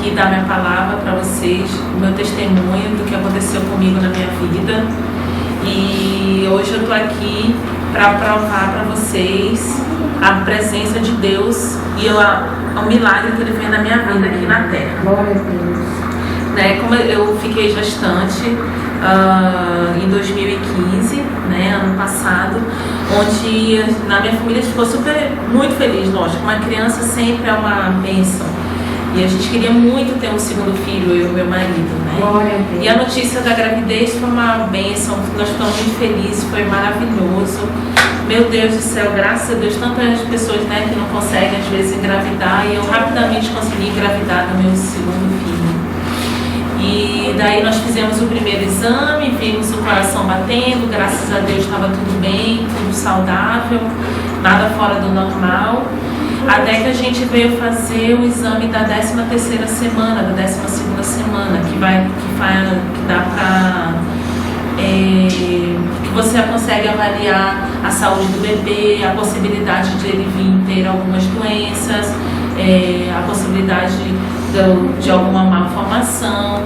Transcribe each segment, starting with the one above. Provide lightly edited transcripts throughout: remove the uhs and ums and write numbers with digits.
aqui dar minha palavra para vocês, o meu testemunho do que aconteceu comigo na minha vida. E hoje eu estou aqui para provar para vocês a presença de Deus e o milagre que Ele fez na minha vida aqui na Terra. Glória a Deus. Né, como eu fiquei gestante em 2015, né, ano passado, onde na minha família ficou muito feliz, lógico. Uma criança sempre é uma bênção. E a gente queria muito ter um segundo filho, eu e meu marido, né? Glória a Deus. E a notícia da gravidez foi uma bênção, nós ficamos muito felizes, foi maravilhoso. Meu Deus do céu, graças a Deus, tantas pessoas, né, que não conseguem às vezes engravidar, e eu rapidamente consegui engravidar do meu segundo filho. E daí nós fizemos o primeiro exame, vimos o coração batendo, graças a Deus estava tudo bem, tudo saudável, nada fora do normal. Até que a gente veio fazer o exame da 13ª semana, da 12ª semana, que dá para que você consegue avaliar a saúde do bebê, a possibilidade de ele vir ter algumas doenças, a possibilidade de alguma malformação.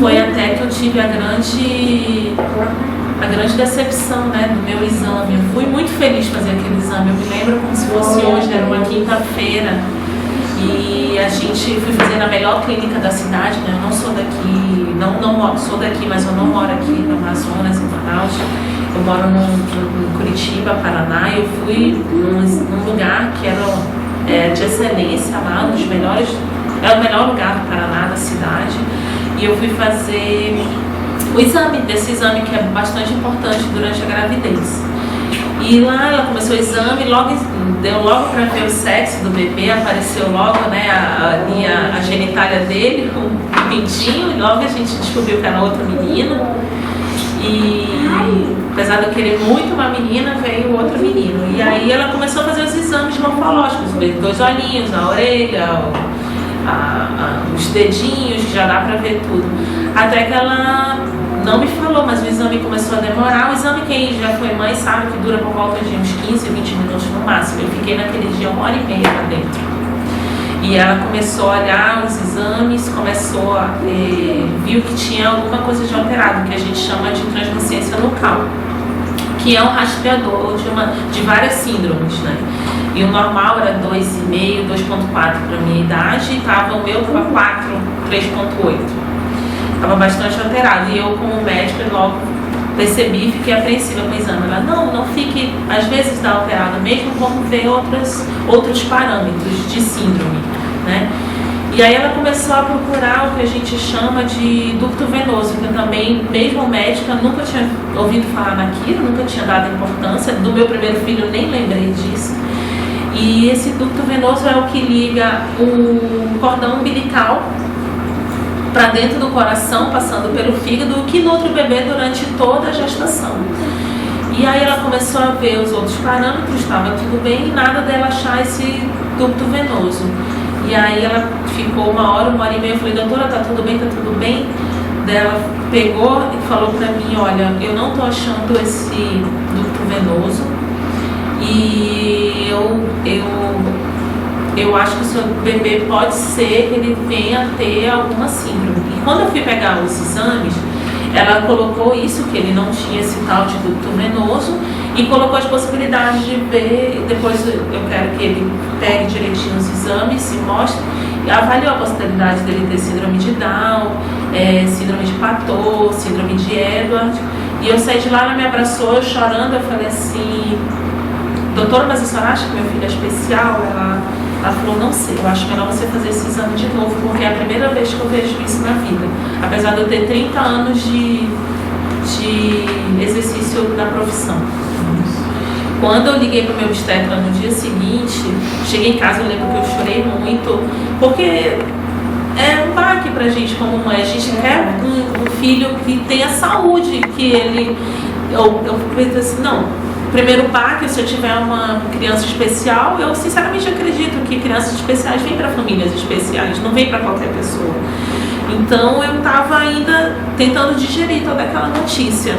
Foi até que eu tive a grande decepção, né, do meu exame. Eu fui muito feliz fazer aquele exame. Eu me lembro como se fosse hoje, era uma quinta-feira. E a gente foi fazer na melhor clínica da cidade, né? Eu não sou daqui, não sou daqui, mas eu não moro aqui no Amazonas, em Manaus. Eu moro no Curitiba, Paraná. E eu fui num lugar que era de excelência lá, um dos melhores, é o melhor lugar do Paraná, da cidade. E eu fui fazer o exame, desse exame que é bastante importante durante a gravidez. E lá ela começou o exame, deu logo para ver o sexo do bebê, apareceu logo, né, a genitália dele, um pintinho, e logo a gente descobriu que era outro menino. E apesar de eu querer muito uma menina, veio outro menino. E aí ela começou a fazer os exames morfológicos, ver 2 olhinhos, a orelha, os dedinhos, que já dá para ver tudo. Até que ela não me falou, mas o exame começou a demorar. O exame, quem já foi mãe sabe que dura por volta de uns 15, 20 minutos no máximo. Eu fiquei naquele dia 1h30 lá dentro. E ela começou a olhar os exames, viu que tinha alguma coisa de alterado, que a gente chama de translucência local, que é um rastreador de várias síndromes, né? E o normal era 2,5, 2,4 para a minha idade, e o meu estava 4, 3,8. Estava bastante alterado. E eu, como médica, logo percebi e fiquei apreensiva com o exame. Ela, não fique, às vezes dá alterado mesmo, vamos ver outros parâmetros de síndrome, né? E aí ela começou a procurar o que a gente chama de ducto venoso, que eu também, mesmo médica, nunca tinha ouvido falar naquilo, nunca tinha dado importância. Do meu primeiro filho, nem lembrei disso. E esse ducto venoso é o que liga o cordão umbilical para dentro do coração, passando pelo fígado, que nutre o bebê durante toda a gestação. E aí ela começou a ver os outros parâmetros, estava tudo bem, e nada dela achar esse ducto venoso. E aí ela ficou 1h e meia, eu falei, doutora, tá tudo bem, tá tudo bem? Daí ela pegou e falou para mim, olha, eu não tô achando esse ducto venoso, e eu acho que o seu bebê pode ser que ele venha a ter alguma síndrome. E quando eu fui pegar os exames, ela colocou isso, que ele não tinha esse tal de ducto venoso, e colocou as possibilidades de ver. Depois eu quero que ele pegue direitinho os exames, se mostre, e avaliou a possibilidade dele ter síndrome de Down, síndrome de Patot, síndrome de Edward. E eu saí de lá, ela me abraçou, eu chorando, eu falei assim, doutora, mas a senhora acha que meu filho é especial? Ela falou, não sei, eu acho melhor você fazer esse exame de novo, porque é a primeira vez que eu vejo isso na vida. Apesar de eu ter 30 anos de exercício da profissão. Quando eu liguei para o meu obstetra no dia seguinte, cheguei em casa, eu lembro que eu chorei muito, porque é um baque pra gente como mãe. A gente quer um filho que tenha saúde, que ele... Eu pensei assim, não, primeiro baque, se eu tiver uma criança especial, eu sinceramente acredito que crianças especiais vêm para famílias especiais, não vêm para qualquer pessoa. Então eu estava ainda tentando digerir toda aquela notícia.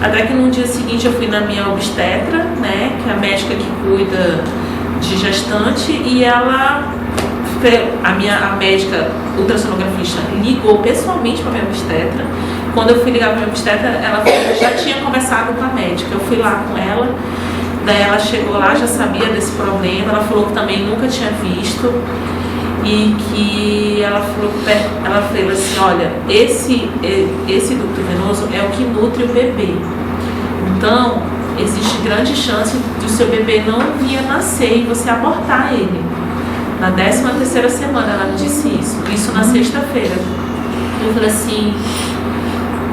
Até que no dia seguinte eu fui na minha obstetra, né, que é a médica que cuida de gestante, e ela a médica ultrassonografista ligou pessoalmente para a minha obstetra. Quando eu fui ligar para a minha obstetra, ela já tinha conversado com a médica. Eu fui lá com ela, daí ela chegou lá, já sabia desse problema. Ela falou que também nunca tinha visto e que ela falou assim, olha, esse ducto venoso é o que nutre o bebê. Então, existe grande chance de o seu bebê não vir a nascer e você abortar ele. Na 13ª semana, ela me disse isso na sexta-feira. Eu falei assim,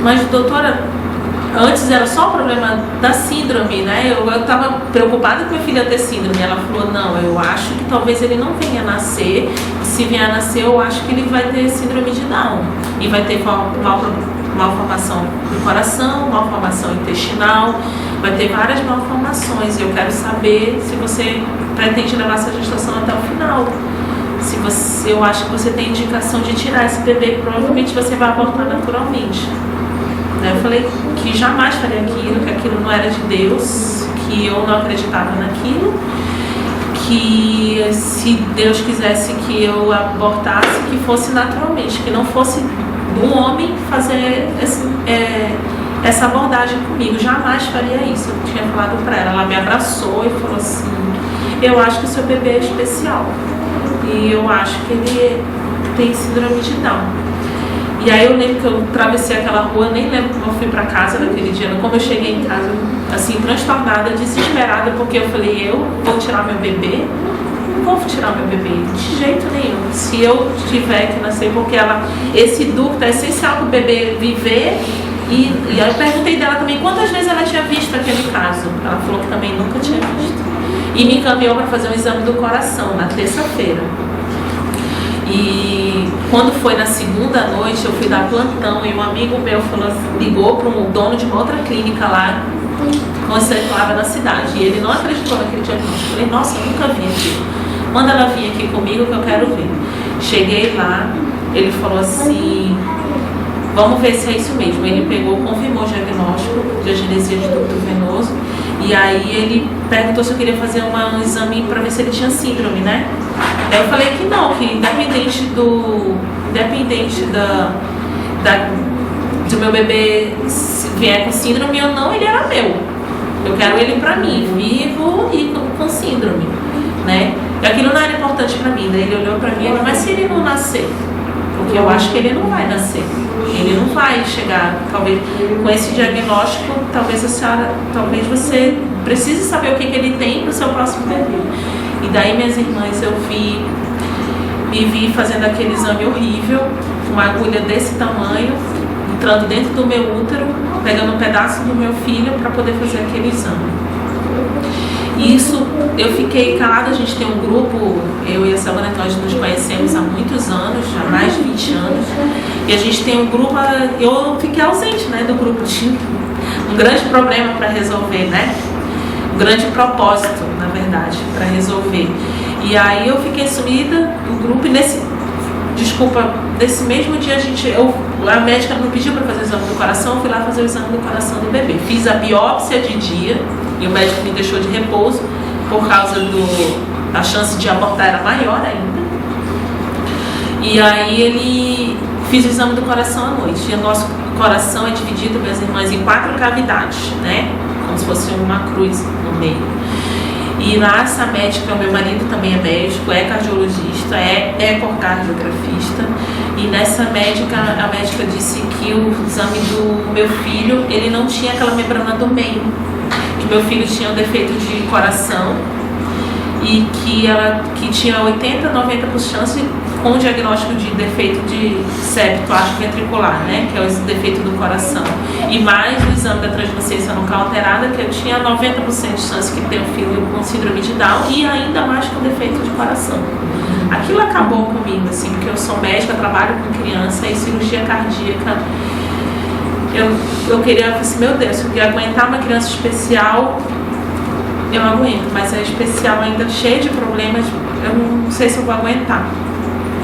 mas doutora, antes era só o problema da síndrome, né? Eu estava preocupada com minha filha ter síndrome. Ela falou, não, eu acho que talvez ele não venha a nascer. Se vier a nascer, eu acho que ele vai ter síndrome de Down. E vai ter malformação do coração, malformação intestinal, vai ter várias malformações. Eu quero saber se você pretende levar essa gestação até o final. Eu acho que você tem indicação de tirar esse bebê, provavelmente você vai abortar naturalmente. Eu falei que jamais faria aquilo, que aquilo não era de Deus, que eu não acreditava naquilo, que se Deus quisesse que eu abortasse, que fosse naturalmente, que não fosse um homem fazer essa abordagem comigo. Jamais faria isso. Eu tinha falado para ela, ela me abraçou e falou assim, eu acho que o seu bebê é especial e eu acho que ele tem síndrome de Down. E aí eu lembro que eu atravessei aquela rua, nem lembro como eu fui para casa naquele dia. Como eu cheguei em casa, assim, transtornada, desesperada, porque eu falei, eu vou tirar meu bebê? Não vou tirar meu bebê, de jeito nenhum. Se eu tiver que nascer, porque esse ducto é essencial para o bebê viver. E aí eu perguntei dela também quantas vezes ela tinha visto aquele caso. Ela falou que também nunca tinha visto. E me encaminhou para fazer um exame do coração na terça-feira. E quando foi na segunda noite, eu fui dar plantão e um amigo meu ligou para um dono de uma outra clínica lá, conceituada na cidade. E ele não acreditou naquele diagnóstico. Eu falei, nossa, eu nunca vi aqui. Manda ela vir aqui comigo que eu quero ver. Cheguei lá, ele falou assim, vamos ver se é isso mesmo. Ele pegou, confirmou o diagnóstico de agenesia de ducto venoso. E aí ele perguntou se eu queria fazer um exame para ver se ele tinha síndrome, né? Aí eu falei que não, que independente do meu bebê vier com síndrome ou não, ele era meu. Eu quero ele pra mim, vivo e com síndrome, né? E aquilo não era importante pra mim. Daí ele olhou pra mim e falou, mas se ele não nascer? Porque eu acho que ele não vai nascer. Ele não vai chegar, talvez, com esse diagnóstico, talvez você precise saber o que ele tem para o seu próximo bebê. E daí, minhas irmãs, me vi fazendo aquele exame horrível, uma agulha desse tamanho, entrando dentro do meu útero, pegando um pedaço do meu filho para poder fazer aquele exame. Isso, eu fiquei calada. A gente tem um grupo, eu e a Savana, nós nos conhecemos há muitos anos, há mais de 20 anos, e a gente tem um grupo, eu fiquei ausente, né, do grupo, tinha um grande problema para resolver, né, um grande propósito, na verdade, para resolver. E aí eu fiquei sumida do grupo e nesse mesmo dia a médica me pediu para fazer o exame do coração, eu fui lá fazer o exame do coração do bebê. Fiz a biópsia de dia e o médico me deixou de repouso por causa a chance de abortar era maior ainda. E aí fiz o exame do coração à noite. E o nosso coração é dividido, minhas irmãs, em 4 cavidades, né? Como se fosse uma cruz no meio. E lá essa médica, o meu marido também é médico, é cardiologista, é ecocardiografista. E nessa médica, a médica disse que o exame do meu filho, ele não tinha aquela membrana do meio. Que meu filho tinha um defeito de coração e que tinha 80, 90% chance com o diagnóstico de defeito de septo ventricular, né, que é o defeito do coração, e mais o exame da translucência nucal alterada, que eu tinha 90% de chance que ter um filho com síndrome de Down e ainda mais com defeito de coração. Aquilo acabou comigo, assim, porque eu sou médica, trabalho com criança e cirurgia cardíaca. Eu queria, assim, meu Deus, eu queria aguentar uma criança especial, eu não aguento, mas é especial ainda, cheia de problemas, eu não sei se eu vou aguentar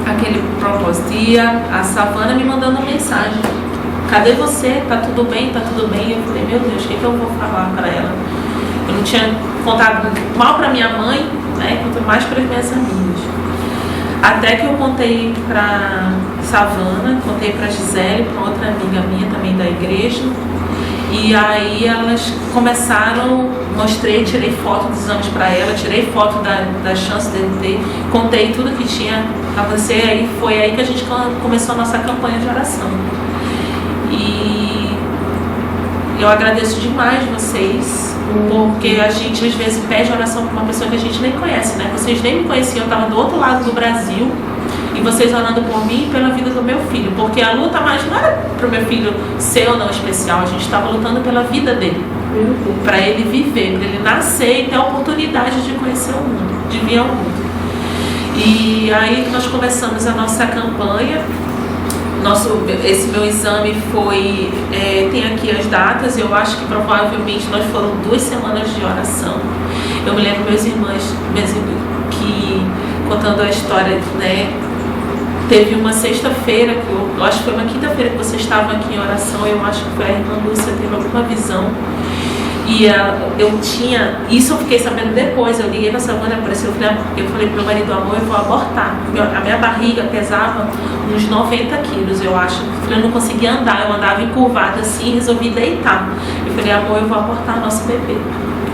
aquele propósito. E a Savana me mandando uma mensagem, cadê você? Tá tudo bem? Tá tudo bem? Eu falei, meu Deus, o que eu vou falar para ela? Eu não tinha contado mal para minha mãe, né, quanto mais para as minhas amigas. Até que eu contei para Savana, contei para Gisele, para outra amiga minha também da igreja. E aí elas começaram, mostrei, tirei foto dos exames para ela, tirei foto da chance dele ter, contei tudo que tinha a você, aí foi aí que a gente começou a nossa campanha de oração. E eu agradeço demais vocês, porque a gente às vezes pede oração para uma pessoa que a gente nem conhece, né? Vocês nem me conheciam, eu estava do outro lado do Brasil, e vocês orando por mim e pela vida do meu filho, porque a luta mais não era para o meu filho ser ou não especial, a gente estava lutando pela vida dele, para ele viver, para ele nascer e ter a oportunidade de conhecer o mundo, de vir ao mundo. E aí nós começamos a nossa campanha. Esse meu exame foi, tem aqui as datas, eu acho que provavelmente nós foram 2 semanas de oração. Eu me lembro meus irmãos que, contando a história, né, teve uma sexta-feira, eu acho que foi uma quinta-feira que você estava aqui em oração, eu acho que foi a irmã Lúcia, teve alguma visão. E eu tinha, isso eu fiquei sabendo depois, eu liguei pra Savana, apareceu, eu falei pro meu marido, amor, eu vou abortar. A minha barriga pesava uns 90 quilos, eu acho. Eu não conseguia andar, eu andava encurvada assim, resolvi deitar. Eu falei, amor, eu vou abortar nosso bebê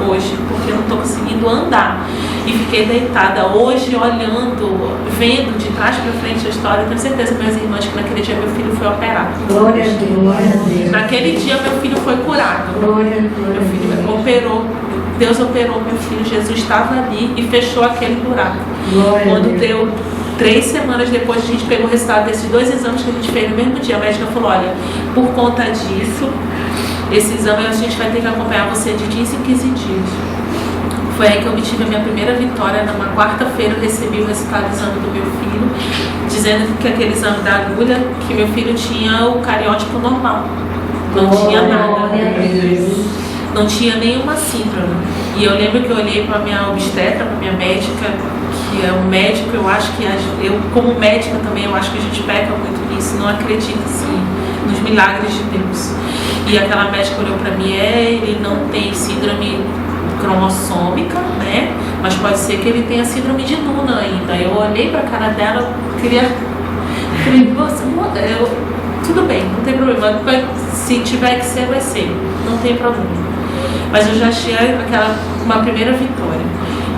hoje, porque eu não estou conseguindo andar. E fiquei deitada hoje, olhando, vendo de trás para frente a história. Eu tenho certeza, meus irmãos, que naquele dia meu filho foi operado. Glória a Deus, glória a Deus. Naquele dia meu filho foi curado. Glória a Deus. Meu filho operou. Deus operou meu filho. Jesus estava ali e fechou aquele buraco. Glória Quando deu 3 semanas depois, a gente pegou o resultado desses 2 exames que a gente fez no mesmo dia. A médica falou, olha, por conta disso, esse exame a gente vai ter que acompanhar você de 15 em 15 dias. Foi aí que eu obtive a minha primeira vitória. Numa quarta-feira eu recebi o resultado do exame do meu filho, dizendo que aquele exame da agulha, que meu filho tinha o cariótipo normal. Não tinha nada. Não tinha nenhuma síndrome. E eu lembro que eu olhei para a minha obstetra, para a minha médica, que é um médico, eu acho que eu como médica também, eu acho que a gente peca muito nisso, não acredita assim nos milagres de Deus. E aquela médica olhou para mim, ele não tem síndrome cromossômica, né? Mas pode ser que ele tenha síndrome de Nuna ainda. Eu olhei para a cara dela, falei, tudo bem, não tem problema. Se tiver que ser, vai ser. Não tem problema. Mas eu já achei uma primeira vitória.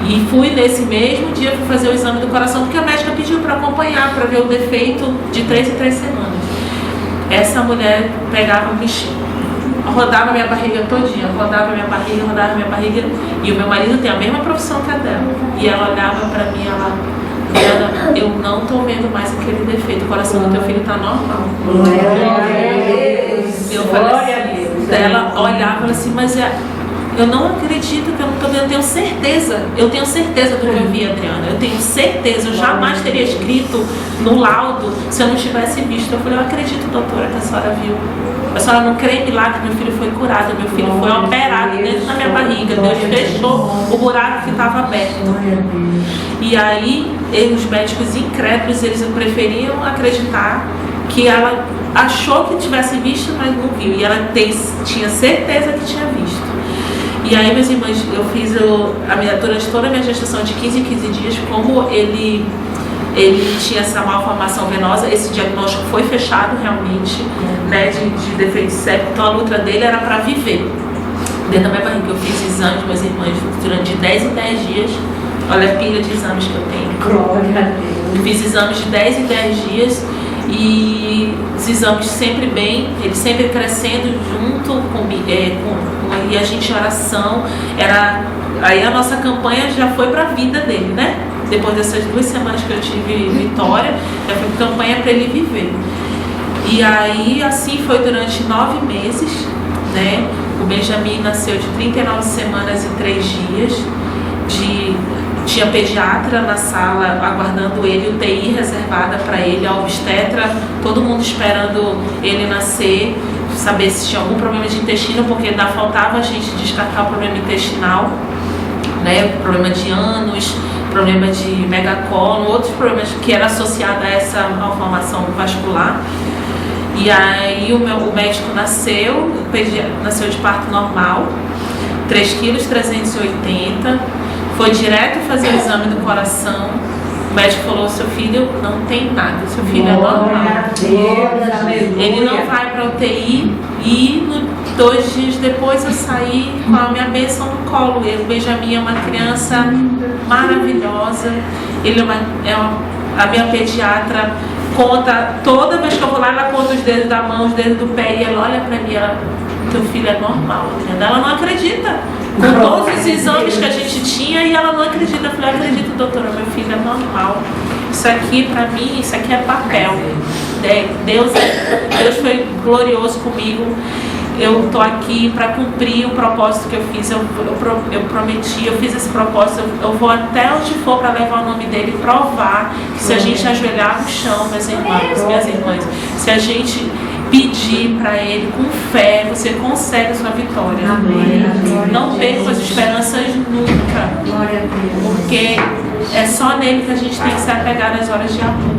E fui nesse mesmo dia para fazer o exame do coração, porque a médica pediu para acompanhar, para ver o defeito de 3 em 3 semanas. Essa mulher pegava, rodava minha barriga todinha, rodava minha barriga, e o meu marido tem a mesma profissão que a dela. E ela olhava para mim, ela, eu não tô vendo mais aquele defeito, o coração do teu filho tá normal. Eu falei assim, ela olhava assim, mas eu não acredito que eu não tô vendo, eu tenho certeza do que eu vi, Adriana, eu tenho certeza, eu jamais teria escrito no laudo se eu não tivesse visto. Eu falei, eu acredito, doutora, que a senhora viu. A senhora não crê em milagre, meu filho foi curado, meu filho foi operado dentro da minha barriga, Deus fechou o buraco que estava aberto. E aí, os médicos incrédulos, eles preferiam acreditar que ela achou que tivesse visto, mas não viu. E ela tinha certeza que tinha visto. E aí, meus irmãos, eu fiz durante toda a minha gestação de 15 em 15 dias, como ele tinha essa malformação venosa, esse diagnóstico foi fechado realmente, né, de defeito séptico. Então a luta dele era para viver dentro da minha barriga. Eu fiz exames, meus irmãos, durante 10 em 10 dias. Olha a pilha de exames que eu tenho. Glória a Deus. Fiz exames de 10 em 10 dias e os exames sempre bem, ele sempre crescendo junto e a gente em oração. Aí a nossa campanha já foi para a vida dele, né? Depois dessas 2 semanas que eu tive vitória, já foi campanha para ele viver. E aí, assim foi durante 9 meses, né? O Benjamin nasceu de 39 semanas e 3 dias. Tinha pediatra na sala aguardando ele, UTI reservada para ele, a obstetra, todo mundo esperando ele nascer, saber se tinha algum problema de intestino, porque ainda faltava a gente descartar o problema intestinal, né? Problema de ânus, problema de megacólon, outros problemas que eram associados a essa malformação vascular. E aí o médico nasceu de parto normal, 3,380 kg, foi direto fazer o exame do coração, O médico falou: seu filho não tem nada, seu filho é normal. Ele não vai para UTI. E 2 dias depois eu saí com a minha bênção no colo. O Benjamin é uma criança maravilhosa. Ele a minha pediatra conta, toda vez que eu vou lá, ela conta os dedos da mão, os dedos do pé, e ela olha para mim, teu filho é normal. Ela não acredita. Com todos os exames que a gente tinha, e ela não acredita. Eu falei: acredito, doutora, meu filho é normal. Isso aqui, para mim, isso aqui é papel. Deus foi glorioso comigo. Eu estou aqui para cumprir o propósito que eu fiz. Eu prometi, eu fiz esse propósito. Eu vou até onde for para levar o nome dele e provar que se a gente ajoelhar no chão, meus irmãos, minhas irmãs, se a gente pedir para ele com fé, você consegue a sua vitória. Amém. Não perca as esperanças nunca, porque é só nele que a gente tem que se apegar nas horas de amor.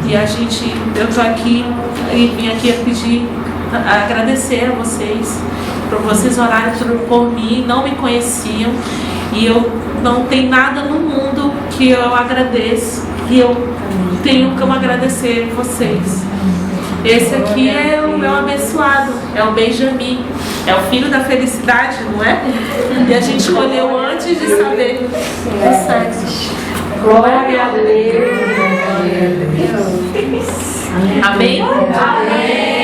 E eu estou aqui e vim aqui agradecer a vocês, por vocês orarem por mim. Não me conheciam, e eu não tenho nada no mundo que eu agradeço, que eu tenho como agradecer vocês. Esse aqui é o meu abençoado, é o Benjamin, é o filho da felicidade, não é? E a gente escolheu antes de saber o sexo. Glória a Deus. Amém? Amém.